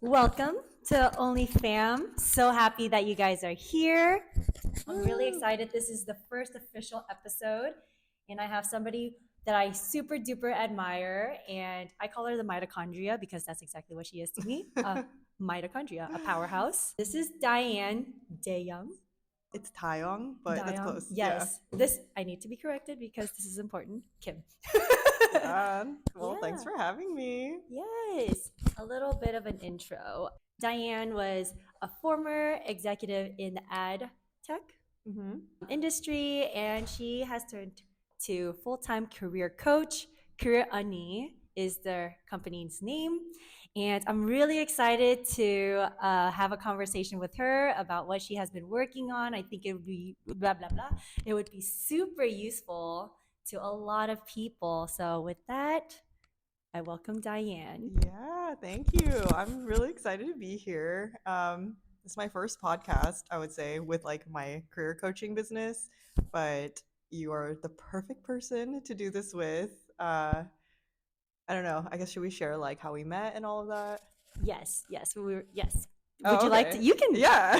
Welcome to OnlyPham. So happy that you guys are here. I'm really excited. This is the first official episode, and I have somebody that I super duper admire, and I call her the mitochondria because that's exactly what she is to me. Mitochondria, a powerhouse. This is Diane Dayoung. It's Dayoung, but that's close. Yes. Yeah. This I need to be corrected because this is important. Kim. Thanks for having me. Yes. A little bit of an intro. Diane was a former executive in the ad tech industry, and she has turned to full-time career coach. Career Unnie is their company's name. And I'm really excited to have a conversation with her about what she has been working on. I think it would be blah, blah, blah. It would be super useful to a lot of people. So with that, I welcome Diane. Yeah, thank you. I'm really excited to be here. It's my first podcast, I would say, with like my career coaching business, but you are the perfect person to do this with. I don't know. I guess should we share like how we met and all of that? Yes. Would you like to? You can. Yeah.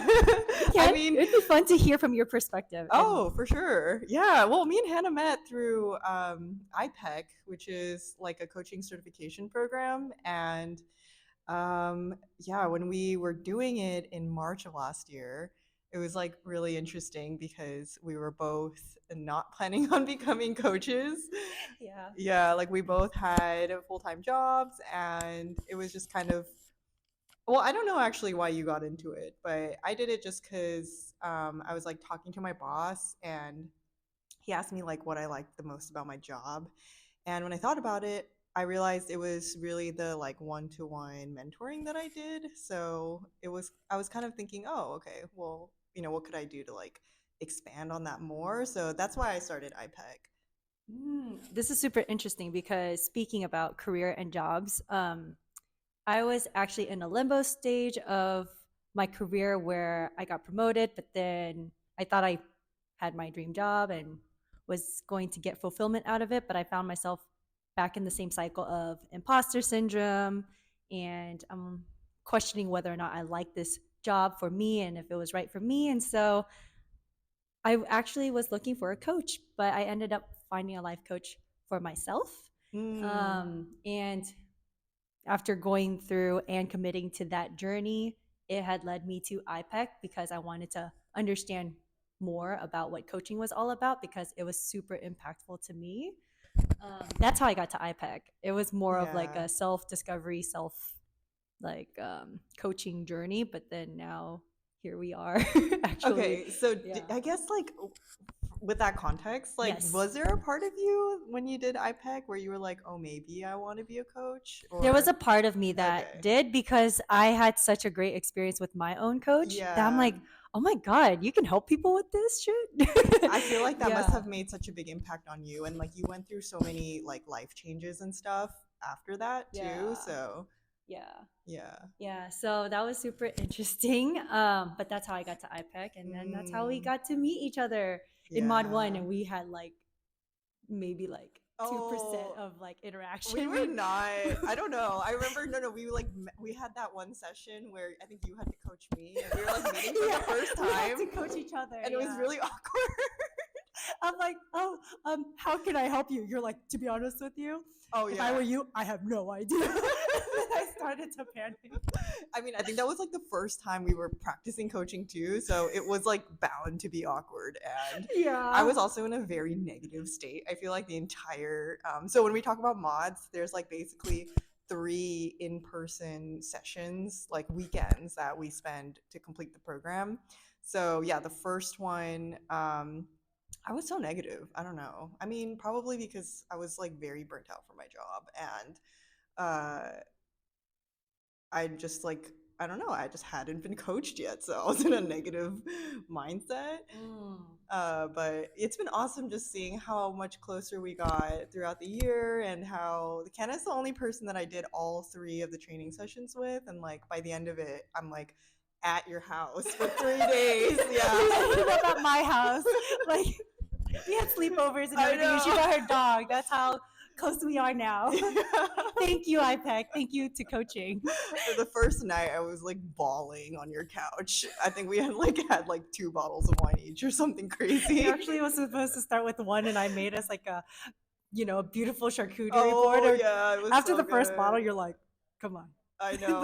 I mean, it'd be fun to hear from your perspective. For sure. Yeah. Well, me and Hannah met through IPEC, which is like a coaching certification program. And when we were doing it in March of last year, it was like really interesting because we were both not planning on becoming coaches. Yeah. Yeah. Like we both had full-time jobs, and it was just kind of, well, I don't know actually why you got into it, but I did it just because I was like talking to my boss, and he asked me like what I liked the most about my job. And when I thought about it, I realized it was really the like one-to-one mentoring that I did. So I was kind of thinking, oh, okay, well, what could I do to like expand on that more? So that's why I started IPEC. This is super interesting because speaking about career and jobs, I was actually in a limbo stage of my career where I got promoted, but then I thought I had my dream job and was going to get fulfillment out of it, but I found myself back in the same cycle of imposter syndrome, and I'm questioning whether or not I like this job for me and if it was right for me. And so I actually was looking for a coach, but I ended up finding a life coach for myself. And after going through and committing to that journey, it had led me to IPEC because I wanted to understand more about what coaching was all about because it was super impactful to me. That's how I got to IPEC. It was more of like a self-discovery, coaching journey, but then now here we are. Actually. Okay, so I guess like with that context, like was there a part of you when you did IPEC where you were like, oh, maybe I want to be a coach? Or... There was a part of me that did because I had such a great experience with my own coach that I'm like, oh my God, you can help people with this shit. I feel like that must have made such a big impact on you, and like you went through so many like life changes and stuff after that too. So yeah, so that was super interesting, but that's how I got to IPEC, and then that's how we got to meet each other in Mod 1, and we had like maybe like 2% of like interaction. We were not, I don't know, I remember we had that one session where I think you had to coach me, and we were like meeting for the first time. We had to coach each other, and it was really awkward. I'm like, how can I help you? You're like, to be honest with you, if I were you, I have no idea. I started to panic. I mean, I think that was like the first time we were practicing coaching too, so it was like bound to be awkward. And I was also in a very negative state. I feel like the entire so when we talk about mods, there's like basically 3 in-person sessions, like weekends that we spend to complete the program. So yeah, the first one, I was so negative. I don't know. I mean, probably because I was like very burnt out from my job, and I just like, I don't know, I just hadn't been coached yet, so I was in a negative mindset. But it's been awesome just seeing how much closer we got throughout the year, and how Kana's the only person that I did all 3 of the training sessions with, and like by the end of it, I'm like at your house for 3 days. Yeah. You at my house. Like we had sleepovers and everything. And she got her dog. That's how close we are now. Thank you, IPEC. Thank you to coaching. The first night I was like bawling on your couch. I think we had like 2 bottles of wine each or something crazy. It actually was supposed to start with one, and I made us like a beautiful charcuterie board. Yeah, it was after so the first good. bottle, you're like, come on. I know.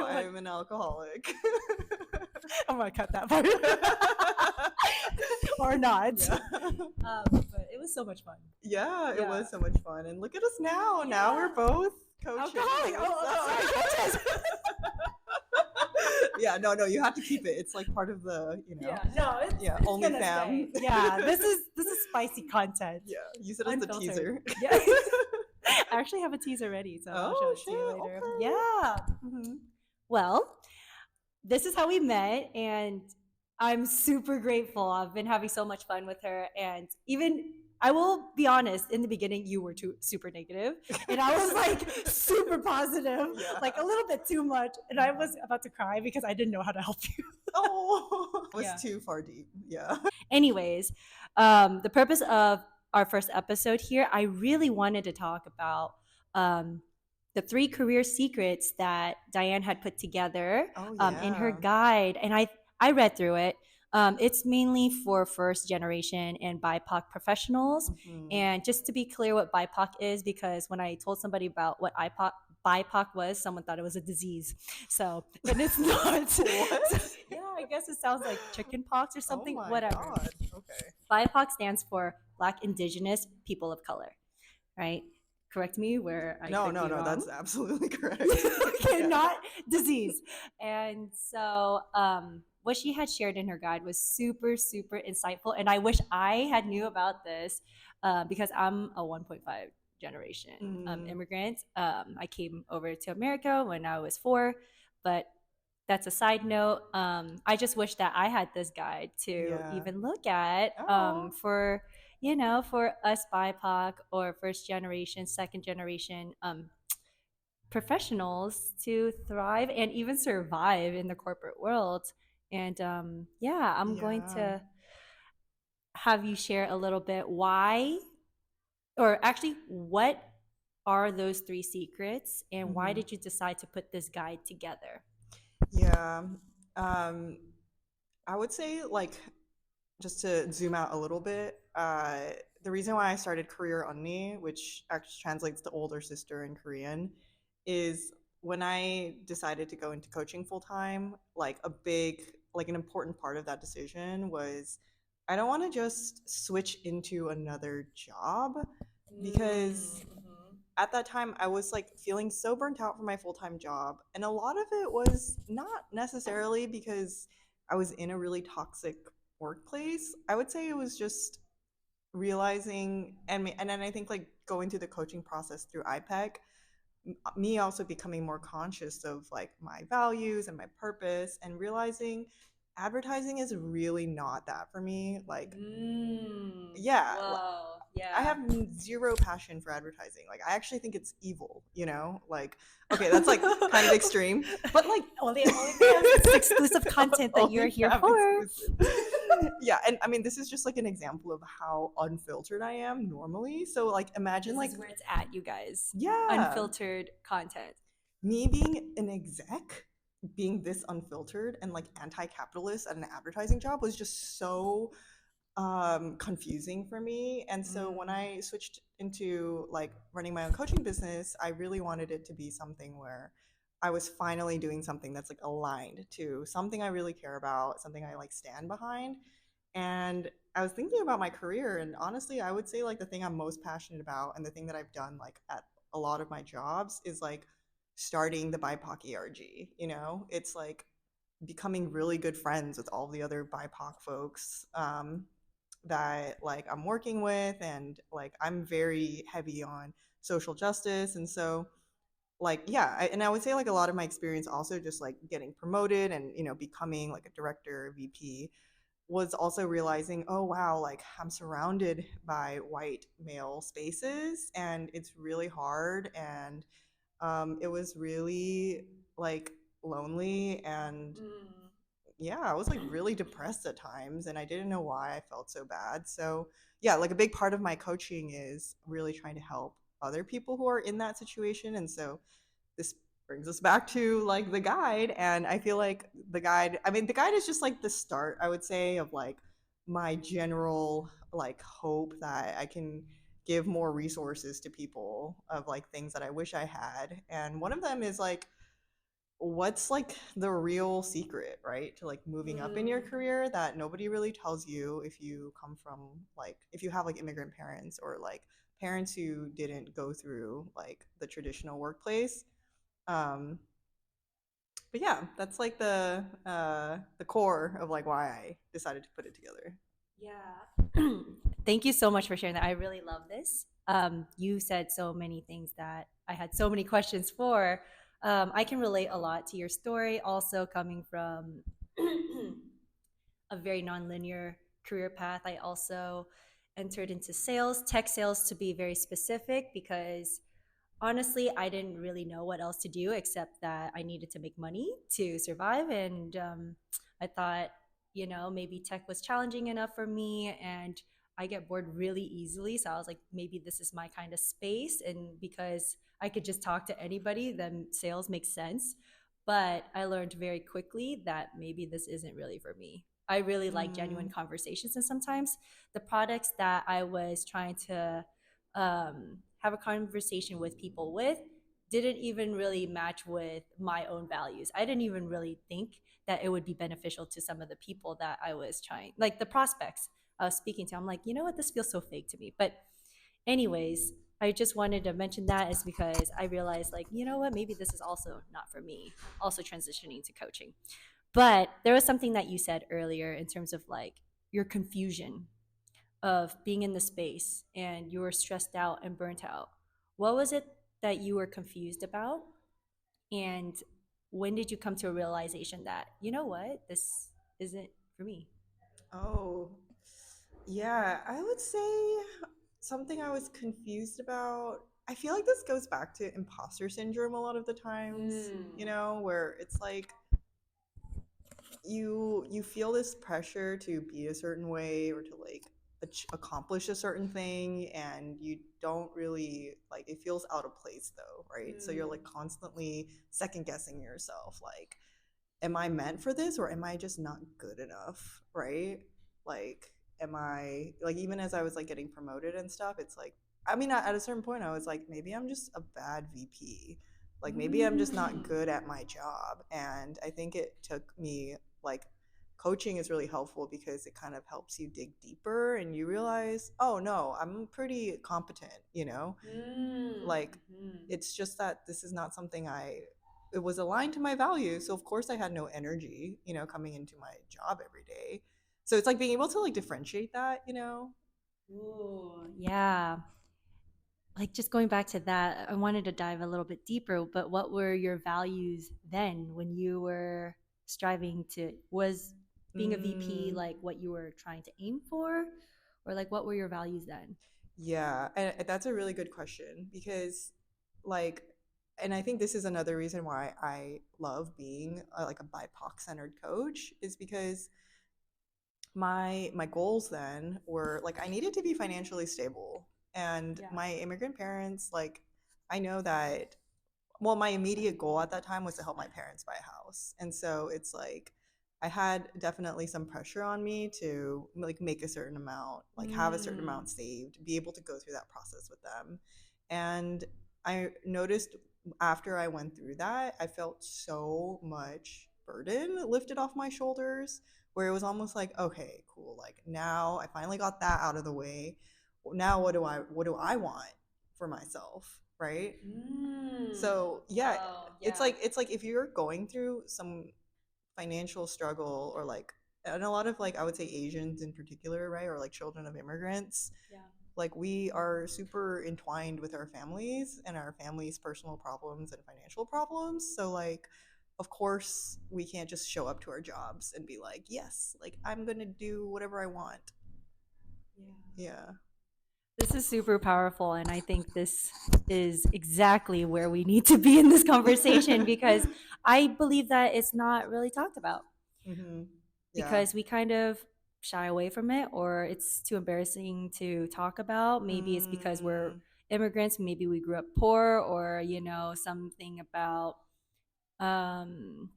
I'm an alcoholic. I'm gonna cut that part. Or not. Yeah. But it was so much fun. Yeah, it was so much fun. And look at us now. Yeah. Now we're both coaches. Coaches. Yeah, no, you have to keep it. It's like part of the, it's OnlyPham. Yeah, this is spicy content. Yeah, use it as a teaser. Yeah. I actually have a teaser ready, so I'll show it to you later. Okay. Yeah. Mm-hmm. Well, this is how we met, and I'm super grateful. I've been having so much fun with her, and even I will be honest, in the beginning you were super negative, and I was like super positive, like a little bit too much, and I was about to cry because I didn't know how to help you. It was too far deep. Yeah. Anyways, the purpose of our first episode here, I really wanted to talk about the 3 career secrets that Diane had put together in her guide. And I read through it. It's mainly for first generation and BIPOC professionals. Mm-hmm. And just to be clear what BIPOC is, because when I told somebody about what BIPOC was, someone thought it was a disease. So, but it's not. What? Yeah, I guess it sounds like chicken pox or something. Whatever. God. Okay. BIPOC stands for Black Indigenous People of Color, right? Correct me where I no, that's absolutely correct. Okay, not disease. And so what she had shared in her guide was super, super insightful. And I wish I had knew about this because I'm a 1.5 generation immigrant. I came over to America when I was 4, but that's a side note. I just wish that I had this guide to even look at for us BIPOC or first generation, second generation professionals to thrive and even survive in the corporate world. And I'm going to have you share a little bit why, or actually what are those 3 secrets, and why did you decide to put this guide together? Yeah. I would say, like, just to zoom out a little bit, the reason why I started Career Unnie, which actually translates to older sister in Korean, is when I decided to go into coaching full time, like an important part of that decision was I don't want to just switch into another job, because at that time I was like feeling so burnt out from my full-time job, and a lot of it was not necessarily because I was in a really toxic workplace. I would say it was just realizing, and then I think like going through the coaching process through IPEC, me also becoming more conscious of like my values and my purpose, and realizing advertising is really not that for me. Like, I have 0 passion for advertising. Like, I actually think it's evil, like, okay, that's like kind of extreme, but like only exclusive content that you're here for. Yeah, and I mean, this is just like an example of how unfiltered I am normally. So like, imagine this is where it's at, you guys. Yeah, unfiltered content. Me being an exec, being this unfiltered and like anti-capitalist at an advertising job was just so confusing for me. And so when I switched into like running my own coaching business, I really wanted it to be something where I was finally doing something that's like aligned to something I really care about, something I like stand behind. And I was thinking about my career, and honestly, I would say like the thing I'm most passionate about, and the thing that I've done like at a lot of my jobs, is like starting the BIPOC ERG. It's like becoming really good friends with all the other BIPOC folks that like I'm working with, and like I'm very heavy on social justice. And so like, and I would say like a lot of my experience also just like getting promoted and becoming like a director, VP, was also realizing, oh wow, like I'm surrounded by white male spaces, and it's really hard, and it was really like lonely, and I was like really depressed at times, and I didn't know why I felt so bad. So like a big part of my coaching is really trying to help other people who are in that situation. And so this brings us back to like the guide. And I feel like the guide is just like the start, I would say, of like my general like hope that I can give more resources to people of like things that I wish I had. And one of them is like, what's like the real secret, right, to like moving up in your career that nobody really tells you if you come from like, if you have like immigrant parents or like parents who didn't go through like the traditional workplace. um but yeah, that's like the core of like why I decided to put it together. Yeah. Thank you so much for sharing that. I really love this. You said so many things that I had so many questions for. I can relate a lot to your story, also coming from a very nonlinear career path. I also entered into sales, tech sales to be very specific, because honestly, I didn't really know what else to do except that I needed to make money to survive. And I thought, maybe tech was challenging enough for me, and I get bored really easily. So I was like, maybe this is my kind of space. And because I could just talk to anybody, then sales makes sense. But I learned very quickly that maybe this isn't really for me. I really like genuine Mm. conversations. And sometimes the products that I was trying to have a conversation with people with didn't even really match with my own values. I didn't even really think that it would be beneficial to some of the people that I was trying, like the prospects I was speaking to. I'm like, you know what, this feels so fake to me. But, anyways, I just wanted to mention that is because I realized, like, you know what, maybe this is also not for me, also transitioning to coaching. But there was something that you said earlier in terms of like your confusion of being in the space and you were stressed out and burnt out. What was it that you were confused about? And when did you come to a realization that, you know what, this isn't for me? Oh, yeah, I would say something I was confused about. I feel like this goes back to imposter syndrome a lot of the times, you know, where it's like you feel this pressure to be a certain way or to like accomplish a certain thing, and you don't really like, it feels out of place though, right? So you're like constantly second guessing yourself, like, am I meant for this or am I just not good enough, right? Like, am I like, even as I was like getting promoted and stuff, it's like, I mean, at a certain point I was like, maybe I'm just a bad VP, like maybe I'm just not good at my job. And I think it took me like, coaching is really helpful because it kind of helps you dig deeper and you realize, oh no, I'm pretty competent, you know? Like, it's just that this is not something I, it was aligned to my values. So of course I had no energy, you know, coming into my job every day. So it's like being able to like differentiate that, you know. Ooh, yeah. Like, just going back to that, I wanted to dive a little bit deeper, but what were your values then when you were striving to, was being a VP Mm, like what you were trying to aim for? Or like, what were your values then? yeah, and that's a really good question because like, and I think this is another reason why I love being like a BIPOC centered coach, is because my goals then were like, I needed to be financially stable. And Yeah. my immigrant parents, like, I know that, well, my immediate goal at that time was to help my parents buy a house. And so it's like I had definitely some pressure on me to like make a certain amount, like have a certain amount saved, be able to go through that process with them. And I noticed after I went through that, I felt so much burden lifted off my shoulders, where it was almost like, okay, cool, like now I finally got that out of the way. Now what do I want for myself, right? So yeah, Oh, it's yeah. like, it's like if you're going through some financial struggle, or like, and a lot of like, I would say Asians in particular, right, or like children of immigrants, Yeah. like we are super entwined with our families and our families' personal problems and financial problems. So like, of course we can't just show up to our jobs and be like, yes, like I'm gonna do whatever I want. Yeah. Yeah. This is super powerful. And I think this is exactly where we need to be in this conversation, because I believe that it's not really talked about, Mm-hmm. Yeah. because we kind of shy away from it, or it's too embarrassing to talk about. Maybe it's because we're Mm. immigrants, maybe we grew up poor, or something about um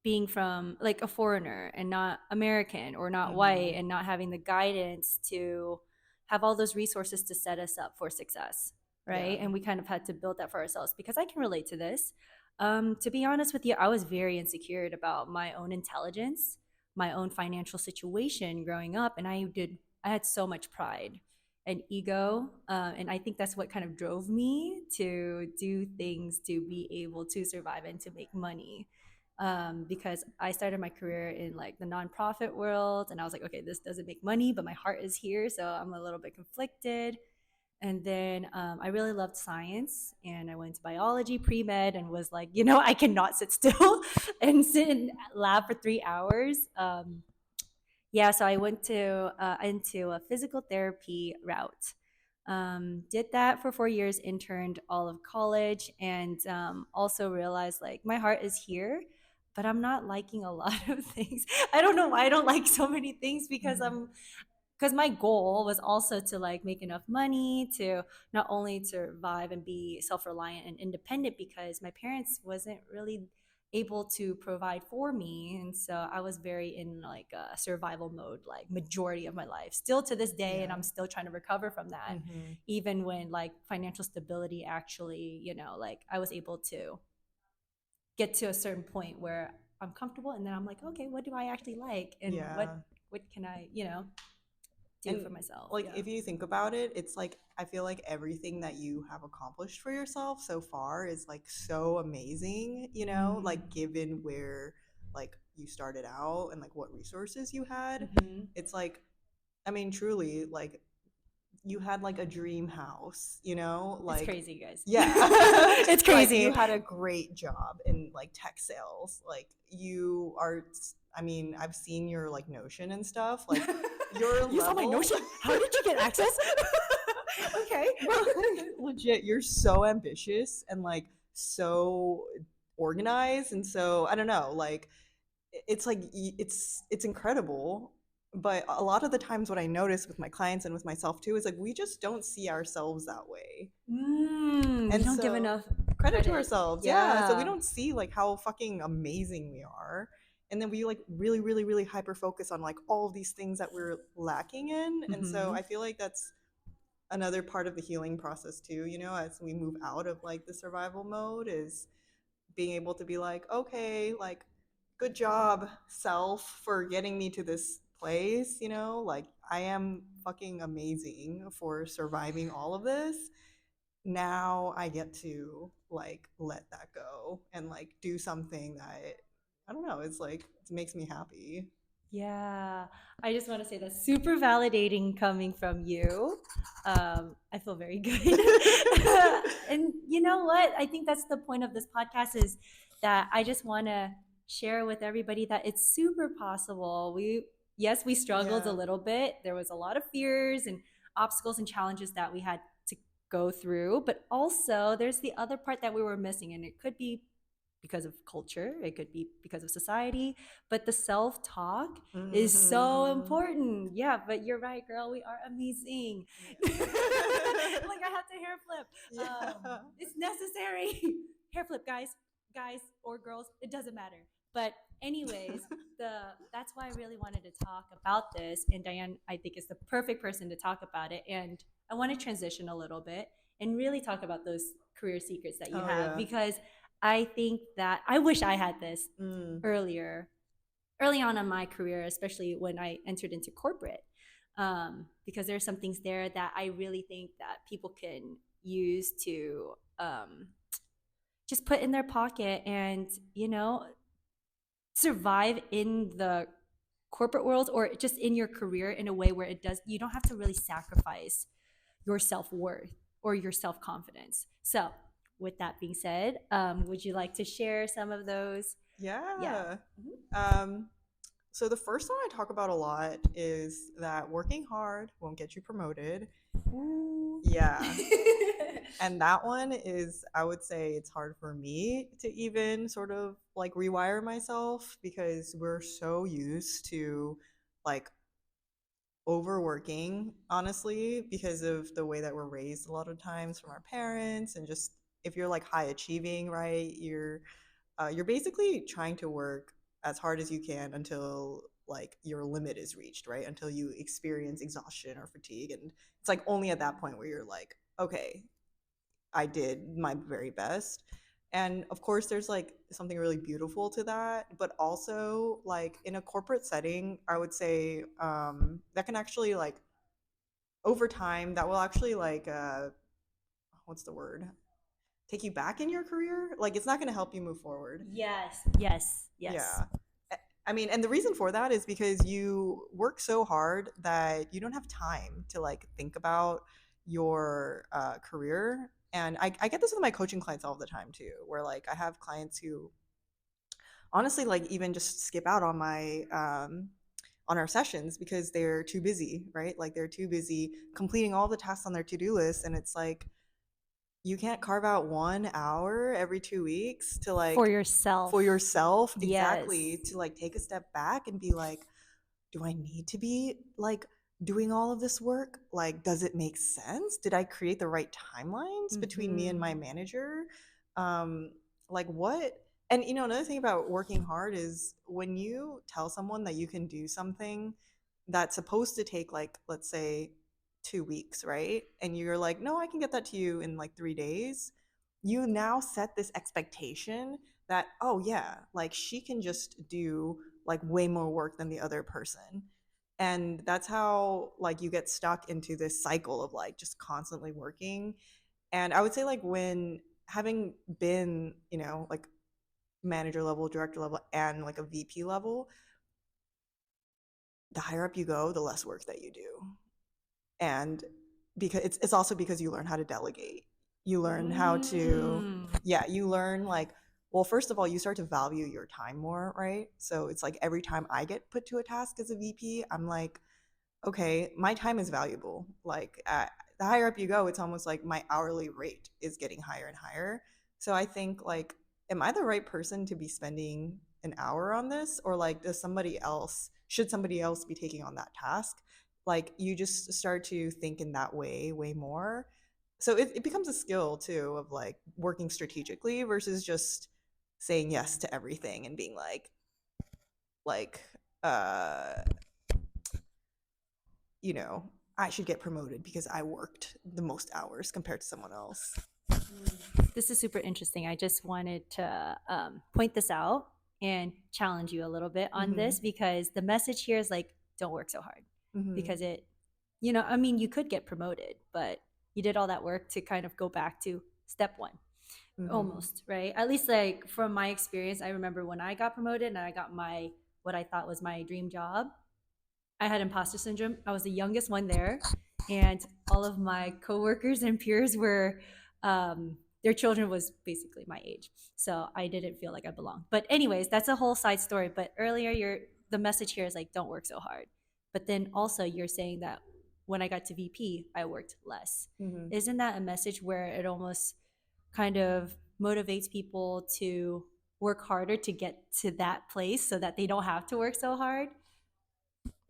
being from like a foreigner and not American or not white, Mm-hmm. and not having the guidance to have all those resources to set us up for success, Yeah. right? And we kind of had to build that for ourselves, because I can relate to this. To be honest with you, I was very insecure about my own intelligence, my own financial situation growing up, and I had so much pride and ego, and I think that's what kind of drove me to do things to be able to survive and to make money, because I started my career in like the nonprofit world, and I was like, okay, this doesn't make money, but my heart is here, so I'm a little bit conflicted. And then I really loved science, and I went to biology pre-med and was like, I cannot sit still and sit in lab for 3 hours. Yeah, so I went to into a physical therapy route. Did that for 4 years, interned all of college, and also realized like my heart is here, but I'm not liking a lot of things. I don't know why I don't like so many things, because Mm-hmm. my goal was also to like make enough money to not only survive and be self-reliant and independent, because my parents wasn't really able to provide for me, and so I was very in like a survival mode like majority of my life, still to this day, and Yeah. I'm still trying to recover from that. Mm-hmm. Even when like financial stability actually, like I was able to get to a certain point where I'm comfortable, and then I'm like, okay, what do I actually like, and Yeah. what can I do And for myself. like Yeah. if you think about it, it's like I feel like everything that you have accomplished for yourself so far is like so amazing, like given where like you started out and like what resources you had. Mm-hmm. It's like I mean truly like you had like a dream house, It's like crazy, guys. yeah. It's Like you crazy. had a great job in like tech sales. Like you are I mean, I've seen your like Notion and stuff. Like your You saw my level. Notion? How did you get access? Okay. Legit, you're so ambitious and like so organized and so I don't know, like it's like it's incredible. But a lot of the times what I notice with my clients and with myself too is like we just don't see ourselves that way. We And don't give so enough credit to credit. ourselves. Yeah. So we Yeah. don't see like how fucking amazing we are. And then we like really, really, really hyper focus on like all of these things that we're lacking in. And so Mm-hmm. I feel like that's another part of the healing process too, as we move out of like the survival mode is being able to be like, okay, like good job, self, for getting me to this place, like I am fucking amazing for surviving all of this. Now I get to like let that go and like do something that I don't know, it's like it makes me happy. Yeah, I just want to say that's super validating coming from you. I feel very good. And you know what? I think that's the point of this podcast, is that I just want to share with everybody that it's super possible. Yes, we struggled a Yeah. little bit. There was a lot of fears and obstacles and challenges that we had to go through, but also there's the other part that we were missing, and it could be because of culture, it could be because of society, but the self talk is so Mm-hmm. important. Yeah, but you're right, girl. We are amazing. Like I had to hair flip. Yeah. It's necessary. Hair flip, guys or girls. It doesn't matter. But anyways, that's why I really wanted to talk about this. And Diane, I think, is the perfect person to talk about it. And I want to transition a little bit and really talk about those career secrets that you Oh have, yeah. because I think that I wish I had this Mm. earlier, early on in my career, especially when I entered into corporate, because there's some things there that I really think that people can use to just put in their pocket and survive in the corporate world, or just in your career, in a way where you don't have to really sacrifice your self-worth or your self-confidence. So with that being said, would you like to share some of those? Yeah. Yeah. Um, so the first one I talk about a lot is that working hard won't get you promoted. Ooh. Yeah. And that one is, I would say it's hard for me to even sort of like rewire myself because we're so used to like overworking, honestly, because of the way that we're raised a lot of times from our parents, and just if you're like high achieving, right, you're basically trying to work as hard as you can until like your limit is reached, right? Until you experience exhaustion or fatigue, and it's like only at that point where you're like, okay, I did my very best. And of course, there's like something really beautiful to that, but also like in a corporate setting, I would say that can actually like over time that will actually like what's the word? Take you back in your career. Like it's not going to help you move forward. Yes, yes, yes. Yeah. I mean, and the reason for that is because you work so hard that you don't have time to like think about your career. And I get this with my coaching clients all the time too, where like I have clients who honestly like even just skip out on our sessions because they're too busy, right? Like they're too busy completing all the tasks on their to-do list, and it's like you can't carve out 1 hour every 2 weeks to For like yourself. for yourself, Yes. exactly, to like take a step back and be like, do I need to be like doing all of this work? Like, does it make sense? Did I create the right timelines between me and my manager? Um, like what? And you know, another thing about working hard is when you tell someone that you can do something that's supposed to take like, let's say, 2 weeks, right? And you're like, no, I can get that to you in like 3 days. You now set this expectation that, oh yeah, like she can just do like way more work than the other person. And that's how like you get stuck into this cycle of like just constantly working. And I would say like when having been, you know, like manager level, director level, and like a VP level, the higher up you go, the less work that you do. And because it's also because you learn how to delegate. You learn how to, yeah, you learn like, well, first of all, you start to value your time more, right? So it's like every time I get put to a task as a VP, I'm like, okay, my time is valuable. Like the higher up you go, it's almost like my hourly rate is getting higher and higher. So I think like, am I the right person to be spending an hour on this, or like should somebody else be taking on that task? Like you just start to think in that way more. So it becomes a skill too of like working strategically versus just saying yes to everything and being like uh you know, I should get promoted because I worked the most hours compared to someone else. This is super interesting. I just wanted to point this out and challenge you a little bit on this, because the message here is like, don't work so hard. Because it, you know, I mean, you could get promoted, but you did all that work to kind of go back to step one. Almost, right? At least like from my experience, I remember when I got promoted and I got my what I thought was my dream job, I had imposter syndrome. I was the youngest one there, and all of my coworkers and peers were, their children was basically my age, so I didn't feel like I belonged. But anyways, that's a whole side story. But earlier, the message here is like, don't work so hard. But then also, you're saying that when I got to VP, I worked less. Isn't that a message where it almost kind of motivates people to work harder to get to that place so that they don't have to work so hard?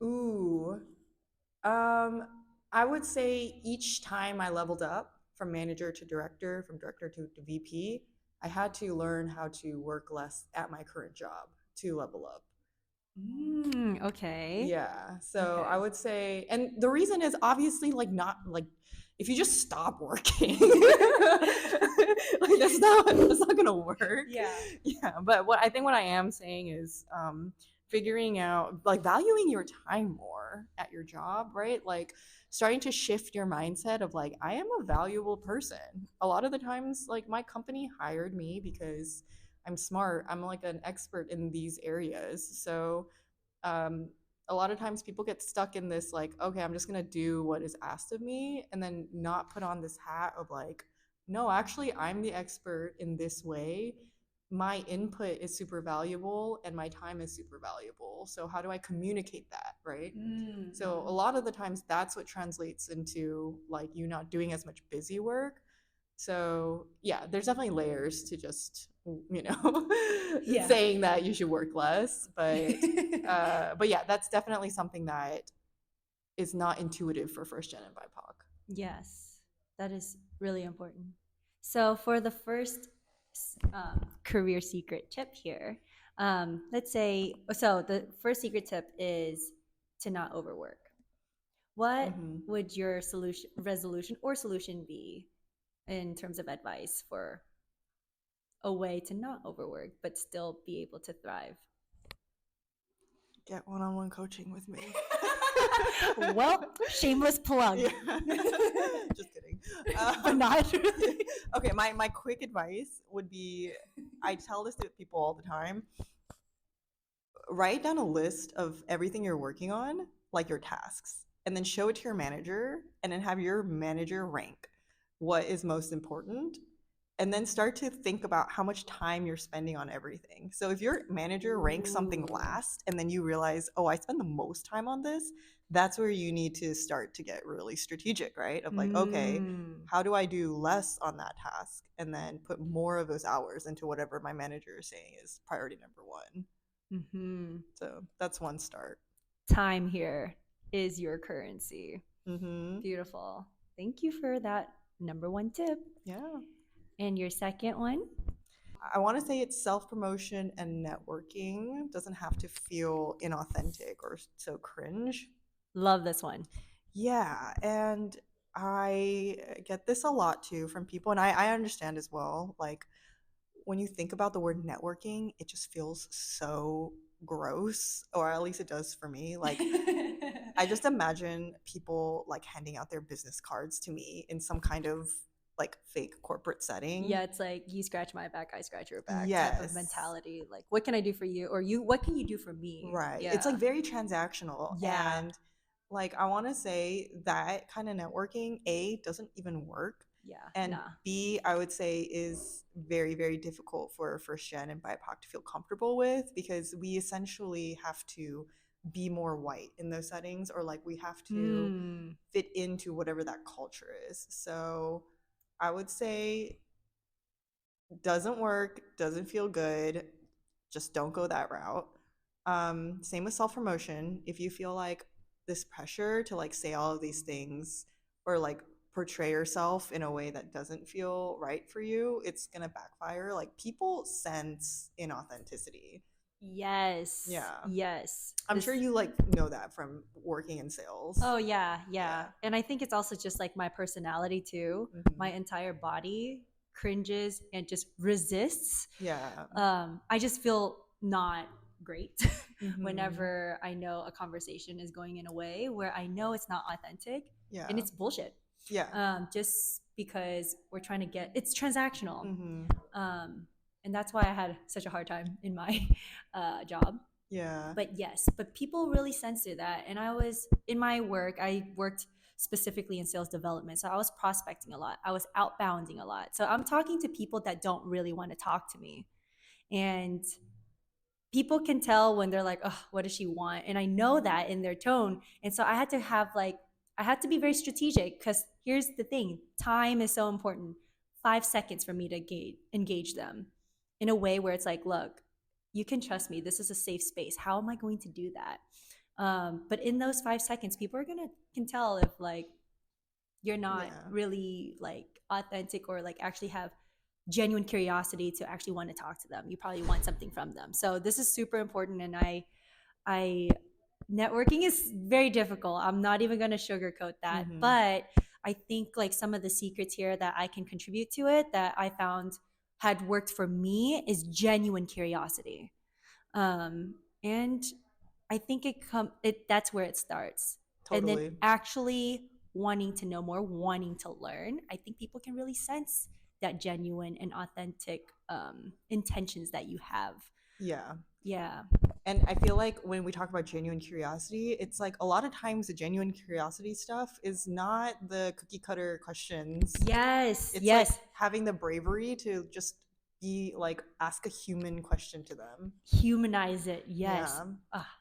Ooh. Um, I would say each time I leveled up from manager to director, from director to VP, I had to learn how to work less at my current job to level up. Okay. Yeah. So Okay. I would say, and the reason is obviously like not like if you just stop working, like that's not gonna work. Yeah. Yeah. But what I am saying is figuring out like valuing your time more at your job, right? Like starting to shift your mindset of like, I am a valuable person. A lot of the times, like my company hired me because I'm smart. I'm like an expert in these areas. So um, a lot of times people get stuck in this like, okay, I'm just gonna do what is asked of me, and then not put on this hat of like, no, actually I'm the expert in this way. My input is super valuable and my time is super valuable, so how do I communicate that, right? So a lot of the times that's what translates into like you not doing as much busy work. So yeah, there's definitely layers to just, you know, Yeah. saying that you should work less, but yeah, that's definitely something that is not intuitive for first gen and BIPOC. Yes, that is really important. So for the first career secret tip here, let's say, so the first secret tip is to not overwork. What would your resolution or solution be in terms of advice for a way to not overwork but still be able to thrive? Get one-on-one coaching with me. Well, shameless plug. Yeah. Just kidding. But not really. Okay, my quick advice would be, I tell this to people all the time. Write down a list of everything you're working on, like your tasks, and then show it to your manager, and then have your manager rank what is most important, and then start to think about how much time you're spending on everything. So if your manager ranks something last and then you realize, oh, I spend the most time on this, that's where you need to start to get really strategic, right? Of like, okay, how do I do less on that task and then put more of those hours into whatever my manager is saying is priority number one. So that's one start. Time here is your currency. Beautiful. Thank you for that number one tip. Yeah. And your second one? I want to say it's self-promotion and networking. Doesn't have to feel inauthentic or so cringe. Love this one. Yeah, and I get this a lot too from people, and I understand as well. Like, when you think about the word networking, it just feels so gross, or at least it does for me. Like, I just imagine people like handing out their business cards to me in some kind of like fake corporate setting. Yeah, it's like you scratch my back, I scratch your back type of mentality. Like, what can I do for you? Or what can you do for me? Right. Yeah. It's like very transactional. Yeah. And like, I want to say that kind of networking, A, doesn't even work. Yeah. And B, I would say is very, very difficult for first gen and BIPOC to feel comfortable with, because we essentially have to be more white in those settings, or like we have to fit into whatever that culture is. So I would say doesn't work, doesn't feel good, just don't go that route. Same with self-promotion. If you feel like this pressure to like say all of these things or like portray yourself in a way that doesn't feel right for you, it's gonna backfire. Like, people sense inauthenticity. Yes. Yeah. Yes. I'm sure you like know that from working in sales. Oh yeah. And I think it's also just like my personality too. My entire body cringes and just resists. Yeah. I just feel not great whenever I know a conversation is going in a way where I know it's not authentic. Yeah. And it's bullshit. Yeah. Just because we're trying to get, it's transactional. And that's why I had such a hard time in my job. Yeah. But yes, but people really censored that. And I was in my work, I worked specifically in sales development. So I was prospecting a lot. I was outbounding a lot. So I'm talking to people that don't really want to talk to me. And people can tell when they're like, oh, what does she want? And I know that in their tone. And so I had to be very strategic, because here's the thing, time is so important. 5 seconds for me to engage them in a way where it's like, look, you can trust me. This is a safe space. How am I going to do that? But in those 5 seconds, people can tell if like you're not really like authentic, or like actually have genuine curiosity to actually want to talk to them. You probably want something from them. So this is super important. And I networking is very difficult. I'm not even going to sugarcoat that. But I think like some of the secrets here that I can contribute to it that I found had worked for me is genuine curiosity. And I think that's where it starts. Totally. And then actually wanting to know more, wanting to learn. I think people can really sense that genuine and authentic intentions that you have. Yeah. And I feel like when we talk about genuine curiosity, it's like a lot of times the genuine curiosity stuff is not the cookie cutter questions. Yes. It's like having the bravery to just be like, ask a human question to them. Humanize it. Yes.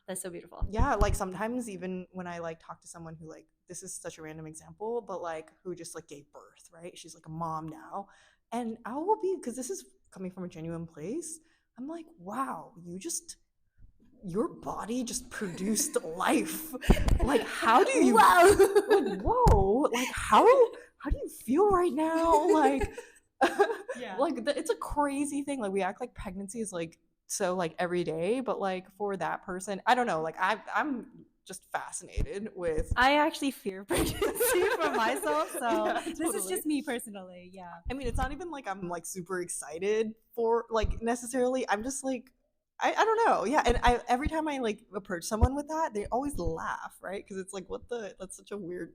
That's so beautiful. Yeah. Like, sometimes even when I like talk to someone who, like, this is such a random example, but like who just like gave birth, right? She's like a mom now. And I will be, because this is coming from a genuine place, I'm like, wow, you just your body just produced life. Like, how do you Wow. like, whoa, like how do you feel right now? Like Yeah. like it's a crazy thing. Like we act like pregnancy is like so like every day, but like for that person, I don't know, like I'm just fascinated with I actually fear pregnancy for myself, so yeah, this is totally. just me personally. Yeah. I mean, it's not even like I'm like super excited for like necessarily. I'm just like I don't know. Yeah, and I every time I like approach someone with that, they always laugh, right? Because it's like what the that's such a weird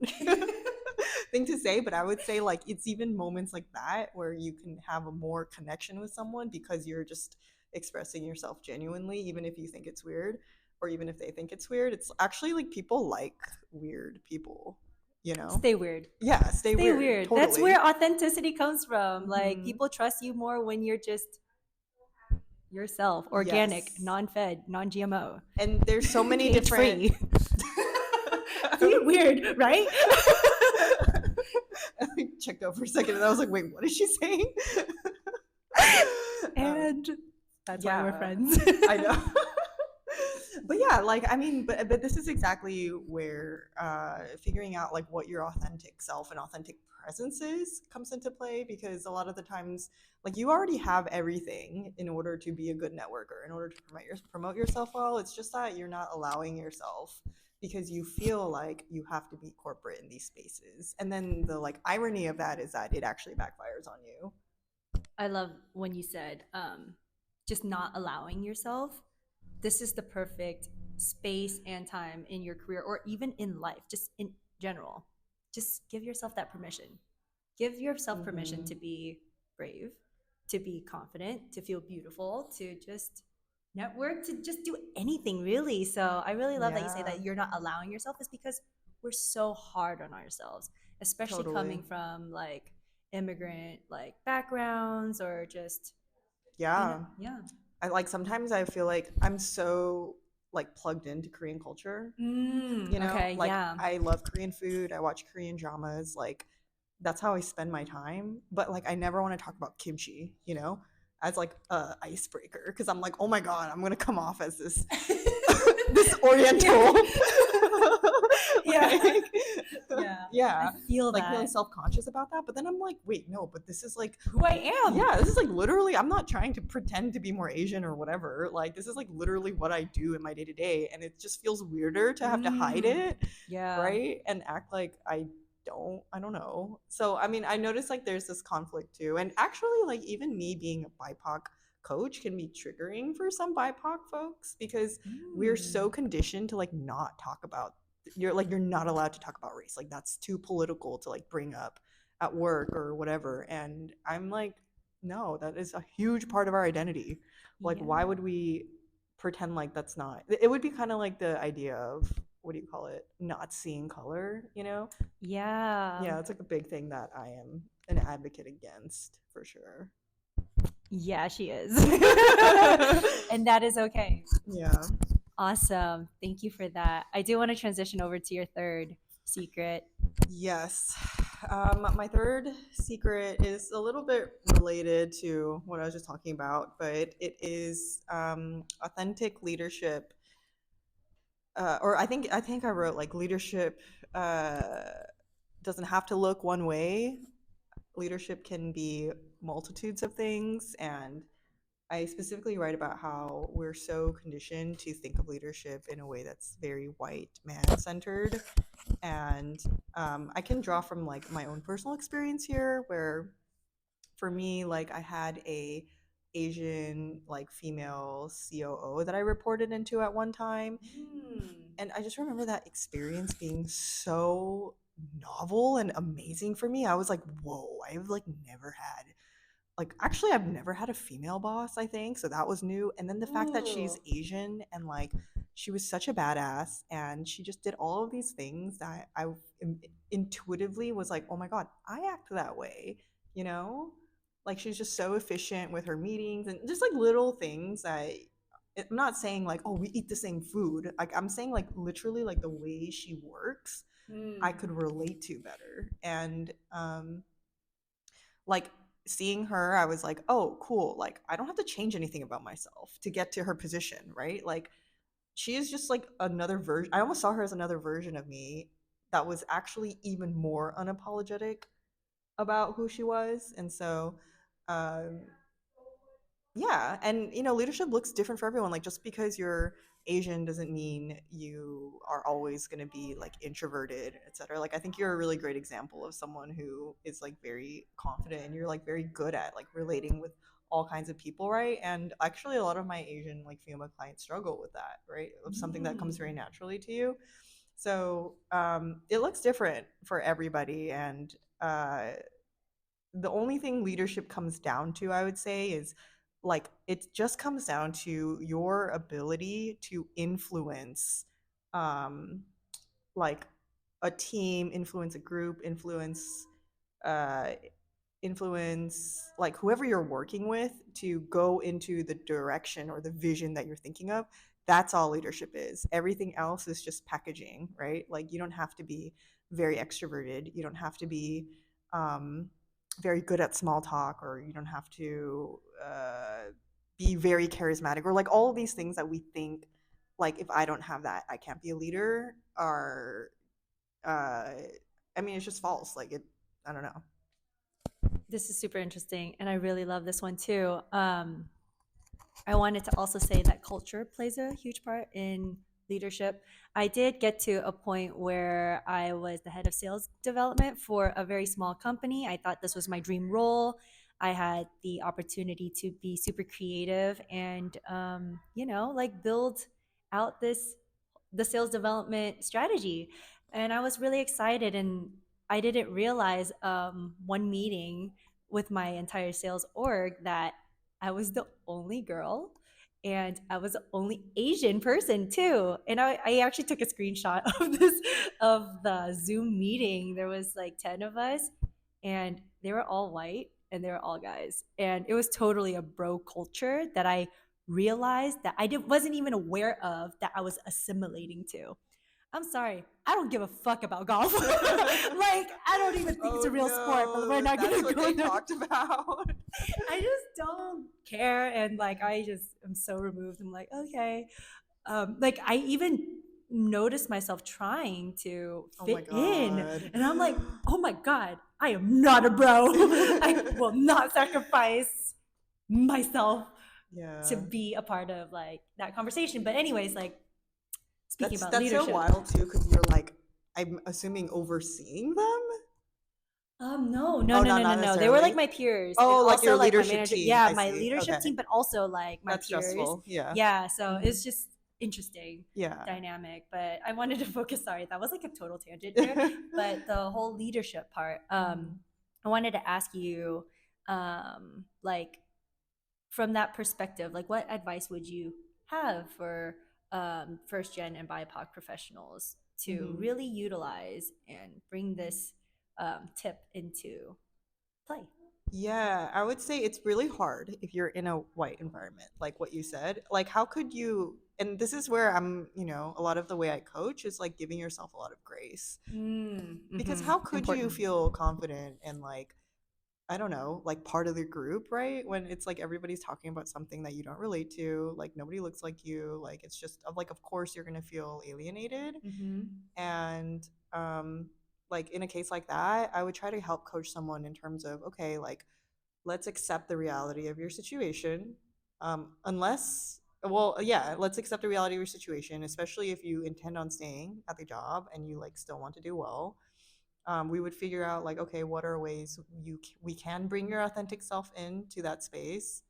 thing to say, but I would say like it's even moments like that where you can have a more connection with someone because you're just expressing yourself genuinely, even if you think it's weird or even if they think it's weird. It's actually like people like weird people, you know? Stay weird. Yeah, stay Stay weird. weird. That's Totally. where authenticity comes from. Like Mhm. people trust you more when you're just yourself, organic, Yes. non-fed, non-GMO, And there's so many cage different free. See, weird, right? I like checked out for a second and I was like, wait, what is she saying? And that's why we're yeah, friends. I know. But yeah, like I mean, but this is exactly where figuring out like what your authentic self and authentic presence is comes into play because a lot of the times like you already have everything in order to be a good networker, in order to promote yourself well. It's just that you're not allowing yourself because you feel like you have to be corporate in these spaces. And then the like irony of that is that it actually backfires on you. I love when you said just not allowing yourself. This is the perfect space and time in your career or even in life, just in general. Just give yourself that permission. Give yourself permission Mm-hmm. to be brave, to be confident, to feel beautiful, to just network, to just do anything really. So I really love that you say Yeah, that you're not allowing yourself is because we're so hard on ourselves, especially totally. coming from like immigrant like backgrounds or just Yeah. yeah. I like sometimes I feel like I'm so like plugged into Korean culture, you know? Okay, Like yeah. I love Korean food, I watch Korean dramas, like that's how I spend my time, but like I never want to talk about kimchi, you know? As like a icebreaker because I'm like, "Oh my god, I'm going to come off as this this oriental." Yeah. like Yeah. I yeah, feel like feeling that. self-conscious about that, but then I'm like, "Wait, no, but this is like Who I am. yeah, this is like literally, I'm not trying to pretend to be more Asian or whatever. Like, this is like literally what I do in my day to day. And it just feels weirder to have to hide it, Yeah. right? And act like I don't know. So, I mean, I noticed like there's this conflict too. And actually, like, even me being a BIPOC coach can be triggering for some BIPOC folks because we're so conditioned to like not talk about, you're not allowed to talk about race. Like, that's too political to like bring up at work or whatever. And I'm like, no, that is a huge part of our identity. Like, Yeah. why would we pretend like that's not? It would be kind of like the idea of what do you call it? Not seeing color, you know? Yeah. Yeah, it's like a big thing that I am an advocate against for sure. Yeah, she is. And that is okay. Yeah. Awesome. Thank you for that. I do want to transition over to your third secret. Yes. My third secret is a little bit related to what I was just talking about, but it is authentic leadership. Or I think I wrote like leadership doesn't have to look one way. Leadership can be multitudes of things, and I specifically write about how we're so conditioned to think of leadership in a way that's very white man centered. And I can draw from like my own personal experience here, where for me, like I had a Asian like female COO that I reported into at one time, and I just remember that experience being so novel and amazing for me. I was like, whoa, I've like never had like actually I've never had a female boss, I think. So that was new. And then the fact that she's Ooh. Asian and like she was such a badass and she just did all of these things that I intuitively was like, "Oh my god, I act that way." You know? Like she's just so efficient with her meetings and just like little things that I'm not saying like, "Oh, we eat the same food." Like I'm saying like literally like the way she works, I could relate to better. And like seeing her, I was like, oh, cool. Like, I don't have to change anything about myself to get to her position, right? Like, she is just like another version. I almost saw her as another version of me that was actually even more unapologetic about who she was. And so, um, yeah, and leadership looks different for everyone. Like, just because you're Asian doesn't mean you are always going to be like introverted, etc. Like, I think you're a really great example of someone who is like very confident, and you're like very good at like relating with all kinds of people, right? And actually a lot of my Asian like female clients struggle with that, right? Of something that comes very naturally to you. So it looks different for everybody. And the only thing leadership comes down to, I would say, is like it just comes down to your ability to influence um like a team, influence a group, uh influence like whoever you're working with to go into the direction or the vision that you're thinking of. That's all leadership is. Everything else is just packaging, right? Like, you don't have to be very extroverted, you don't have to be um, very good at small talk, or you don't have to be very charismatic, or like all these things that we think, like, if I don't have that, I can't be a leader, are uh, I mean, it's just false. Like, it, I don't know. This is super interesting, and I really love this one too. I wanted to also say that culture plays a huge part in leadership. I did get to a point where I was the head of sales development for a very small company. I thought this was my dream role. I had the opportunity to be super creative and, like build out the sales development strategy. And I was really excited. And I didn't realize one meeting with my entire sales org that I was the only girl and I was the only Asian person too. And I actually took a screenshot of this of the Zoom meeting. There was like 10 of us and they were all white and they were all guys. And it was totally a bro culture that I realized that wasn't even aware of, that I was assimilating to. I'm sorry, I don't give a fuck about golf. Like, I don't even think it's a real sport, but we're not That's gonna what go they there. talked about. I just don't care, and like I just am so removed. I'm like, okay, like I even noticed myself trying to Oh my fit in, god. and I'm like, oh my god, I am not a bro. I will not sacrifice myself to Yeah. be a part of like that conversation. But anyways, like speaking That's about that's so leadership. wild too, because you're like, I'm assuming, overseeing them. No, no, Oh, no, not no, no, not no. They were like necessarily. my peers, and Oh, like also your like my leadership manager. team. Yeah, I my see. leadership Okay. team, but also like my That's peers. stressful. Yeah. Yeah, so Mhm. it's just interesting Yeah. dynamic. But I wanted to focus. Sorry, that was like a total tangent here. But the whole leadership part. I wanted to ask you, like from that perspective, like what advice would you have for first gen and BIPOC professionals to Mhm. really utilize and bring this tip into play? Yeah, I would say it's really hard if you're in a white environment, like what you said. Like, how could you? And this is where a lot of the way I coach is like giving yourself a lot of grace. Because how could you Important. feel confident and like, I don't know, like part of the group, right? When it's like everybody's talking about something that you don't relate to, like nobody looks like you, like it's just like, of course you're gonna feel alienated. And like in a case like that, I would try to help coach someone in terms of, okay, like, let's accept the reality of your situation. Unless, well, yeah, let's accept the reality of your situation, especially if you intend on staying at the job and you like still want to do well. We would figure out like, okay, what are ways we can bring your authentic self into that space,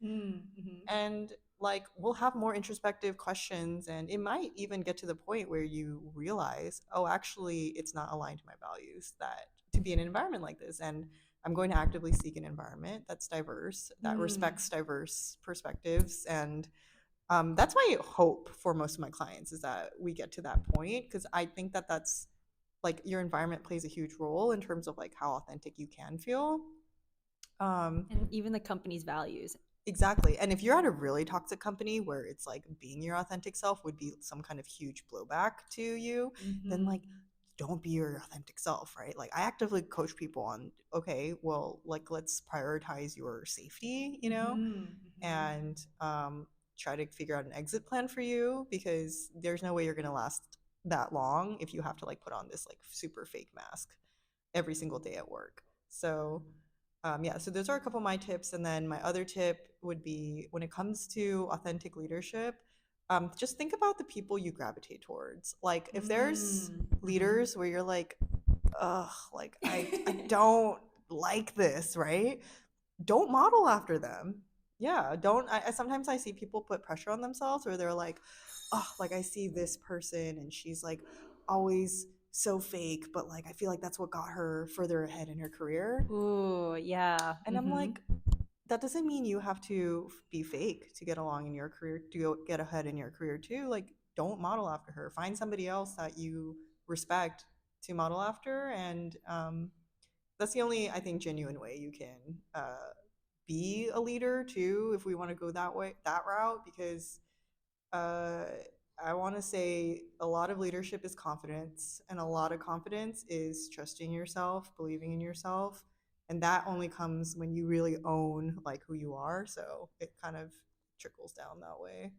and like we'll have more introspective questions, and it might even get to the point where you realize, oh, actually it's not aligned to my values that to be in an environment like this, and I'm going to actively seek an environment that's diverse, that respects diverse perspectives. And that's my hope for most of my clients, is that we get to that point, because I think that that's like your environment plays a huge role in terms of like how authentic you can feel. And even the company's values. Exactly. And if you're at a really toxic company where it's like being your authentic self would be some kind of huge blowback to you, then like don't be your authentic self, right? Like I actively coach people on, okay, well, like let's prioritize your safety, and try to figure out an exit plan for you, because there's no way you're going to last that long if you have to like put on this like super fake mask every single day at work. So yeah, so those are a couple of my tips. And then my other tip would be, when it comes to authentic leadership, just think about the people you gravitate towards. Like if there's leaders where you're like, ugh, like I don't like this, right? Don't model after them. Yeah, don't. Sometimes I see people put pressure on themselves where they're like, oh, like I see this person and she's like always so fake, but like I feel like that's what got her further ahead in her career. Ooh, yeah. And I'm like, that doesn't mean you have to be fake to get along in your career, to get ahead in your career too. Like, don't model after her. Find somebody else that you respect to model after. And that's the only, I think, genuine way you can be a leader too, if we want to go that way, that route. Because I want to say a lot of leadership is confidence, and a lot of confidence is trusting yourself, believing in yourself, and that only comes when you really own like who you are. So it kind of trickles down that way.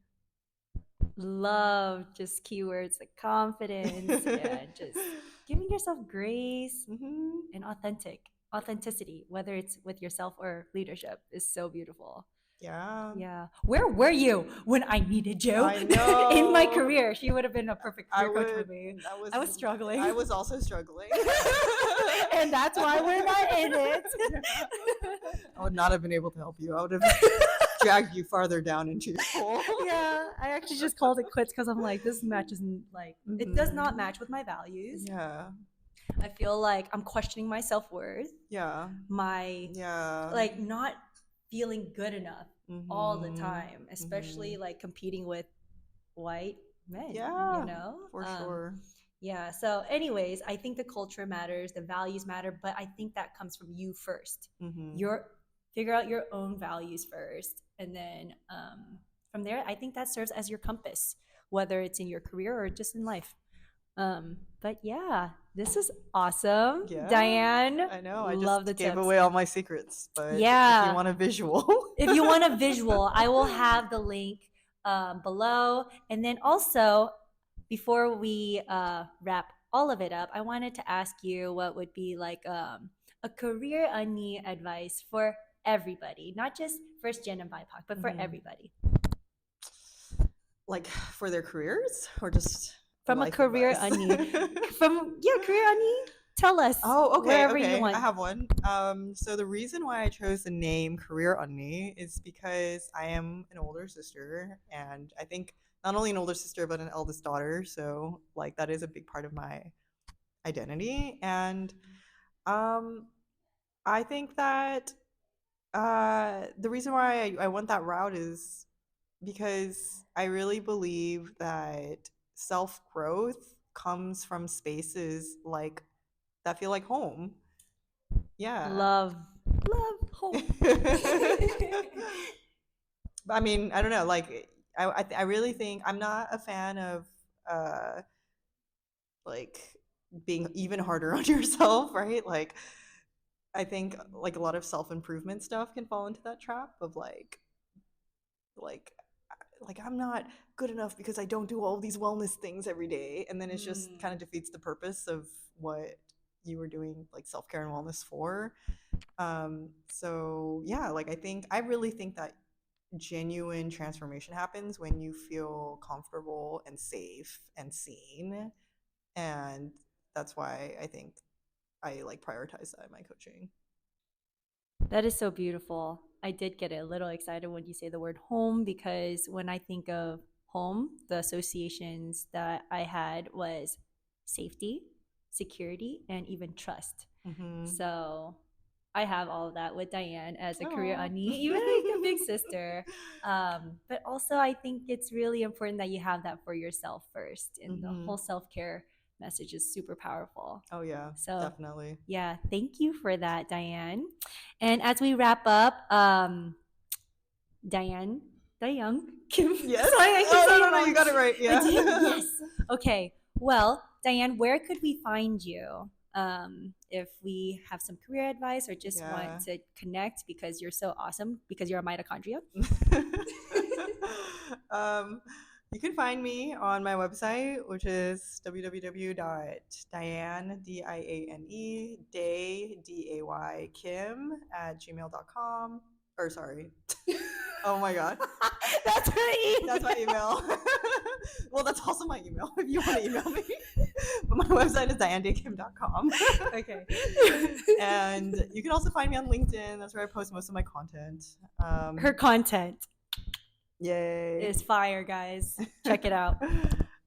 Love, just keywords like confidence and just giving yourself grace and authenticity, whether it's with yourself or leadership, is so beautiful. Yeah. Where were you when I needed you? I know. In my career, she would have been a perfect career coach for me. I was struggling. I was also struggling. And that's why we're not in it. I would not have been able to help you. I would have dragged you farther down into your hole. Yeah, I actually just called it quits because I'm like, this matches like it does not match with my values. Yeah. I feel like I'm questioning my self-worth. Yeah. Like not feeling good enough all the time, especially like competing with white men. Yeah, you know, for sure. Yeah. So, anyways, I think the culture matters, the values matter, but I think that comes from you first. Figure out your own values first, and then from there, I think that serves as your compass, whether it's in your career or just in life. But yeah, this is awesome. Yeah. Diane, I know. I love just gave away all my secrets, but yeah, if you want a visual, I will have the link below. And then also, before we wrap all of it up, I wanted to ask you what would be like a career Unnie advice for everybody, not just first gen and BIPOC, but for everybody. Like for their careers, or just from a career Unnie? Career Unnie. Tell us. Oh, okay. Wherever you want. I have one. So the reason why I chose the name Career Unnie is because I am an older sister, and I think not only an older sister but an eldest daughter. So like that is a big part of my identity, and I think that the reason why I went that route is because I really believe that self-growth comes from spaces like that feel like home. Yeah. Love home. I mean, I don't know, like I really think I'm not a fan of like being even harder on yourself, right? Like I think like a lot of self-improvement stuff can fall into that trap of like I'm not good enough because I don't do all these wellness things every day, and then it just kind of defeats the purpose of what you were doing like self-care and wellness for. So yeah, like I really think that genuine transformation happens when you feel comfortable and safe and seen, and that's why I think I like prioritize that in my coaching. That is so beautiful. I did get a little excited when you say the word home, because when I think of home, the associations that I had was safety, security, and even trust. So I have all of that with Diane as a career Unnie, even like a big sister. But also I think it's really important that you have that for yourself first, and the whole self-care message is super powerful. Oh yeah, so definitely. Yeah, thank you for that, Diane. And as we wrap up, Diane Dayoung Kim. Yes. Sorry, no, you got it right. Yeah. Yes. Okay. Well, Diane, where could we find you if we have some career advice or just want to connect because you're so awesome, because you're a mitochondria? You can find me on my website, which is www.diane, D-I-A-N-E, Day, D-A-Y, Kim, @gmail.com. Or sorry. Oh my god. That's her email. That's my email. Well, that's also my email if you want to email me. But my website is dianedaykim.com. Okay. And you can also find me on LinkedIn. That's where I post most of my content. Her content Yay. is fire, guys. Check it out.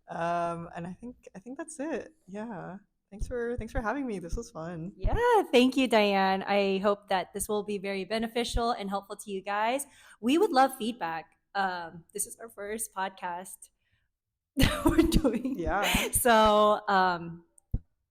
And I think that's it. Yeah. Thanks for having me. This was fun. Yeah, thank you, Diane. I hope that this will be very beneficial and helpful to you guys. We would love feedback. This is our first podcast that we're doing. Yeah. So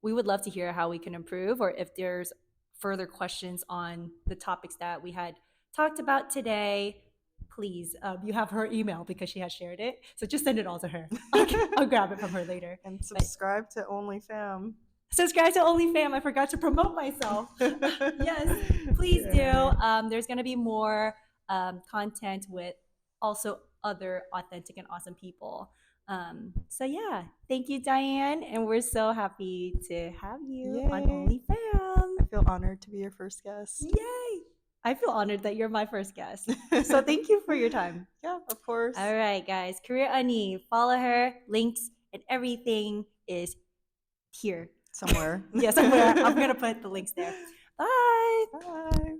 we would love to hear how we can improve, or if there's further questions on the topics that we had talked about today. Please, you have her email because she has shared it. So just send it all to her. I'll grab it from her later. And subscribe to OnlyPham. Subscribe to OnlyFam. I forgot to promote myself. Yes, please do. There's going to be more content with also other authentic and awesome people. So yeah, thank you, Diane. And we're so happy to have you on OnlyFam. I feel honored to be your first guest. Yay! I feel honored that you're my first guest. So thank you for your time. Yeah, of course. All right, guys. Career Unnie. Follow her. Links and everything is here. Somewhere. Yeah, somewhere. I'm going to put the links there. Bye. Bye.